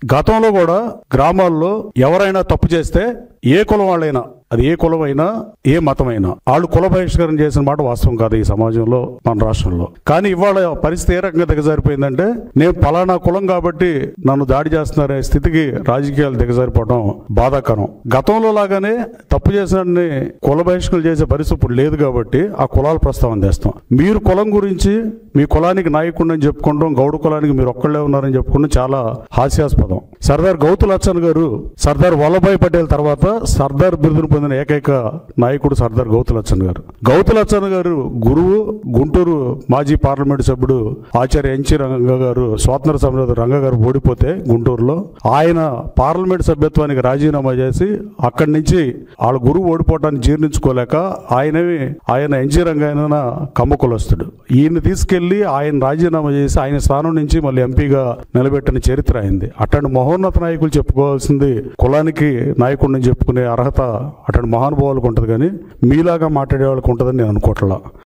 గతంలో కూడా గ్రామాల్లో ఎవరైనా తప్పు చేస్తే ఏ కులం వాళ్ళైనా, అది ఏ కులమైనా ఏ మతమైనా, వాళ్ళు కుల బహిష్కరణ చేసిన మాట వాస్తవం కాదు ఈ సమాజంలో, మన రాష్ట్రంలో. కానీ ఇవాళ పరిస్థితి ఏ రకంగా దిగజారిపోయిందంటే, నేను పలానా కులం కాబట్టి నన్ను దాడి చేస్తున్నారనే స్థితికి రాజకీయాలు దిగజారిపోవడం బాధాకరం. గతంలో లాగానే తప్పు చేసిన కుల బహిష్కరణ చేసే పరిస్థితి ఇప్పుడు లేదు కాబట్టి ఆ కులాల ప్రస్తావన చేస్తాం. మీరు కులం గురించి మీ కులానికి నాయకుడిని చెప్పుకుంటాం, గౌడ కులానికి మీరు ఒక్కళ్ళే ఉన్నారని చెప్పుకుంటాం చాలా హాస్యాస్పదం. సర్దార్ గౌతులచ్చన్ గారు సర్దార్ వల్లభాయ్ పటేల్ తర్వాత సర్దార్ బిరుదును పొందిన ఏకైక నాయకుడు సర్దార్ గౌతులచ్చన్ గారు. గౌతులచ్చన్ గారు గురువు, గుంటూరు మాజీ పార్లమెంట్ సభ్యుడు ఆచార్య ఎన్చి రంగ గారు, స్వాతంత్ర సమర రంగ గారు ఓడిపోతే గుంటూరులో ఆయన పార్లమెంట్ సభ్యత్వానికి రాజీనామా చేసి అక్కడి నుంచి వాళ్ళ గురువు ఓడిపోవటాన్ని జీర్ణించుకోలేక ఆయన ఎన్జి రంగాయన కమ్మ కులస్తుడు. ఈయన తీసుకెళ్లి ఆయన రాజీనామా చేసి ఆయన స్థానం నుంచి మళ్ళీ ఎంపీగా నిలబెట్టిన చరిత్ర అయింది. అట్లాంటి మహోన్నత నాయకులు చెప్పుకోవాల్సింది కులానికి నాయకుడిని చెప్పుకునే అర్హత అట్లాంటి మహానుభావులకు ఉంటుంది, కానీ మీలాగా మాట్లాడే వాళ్ళకి ఉంటుందని నేను అనుకోవట్లా.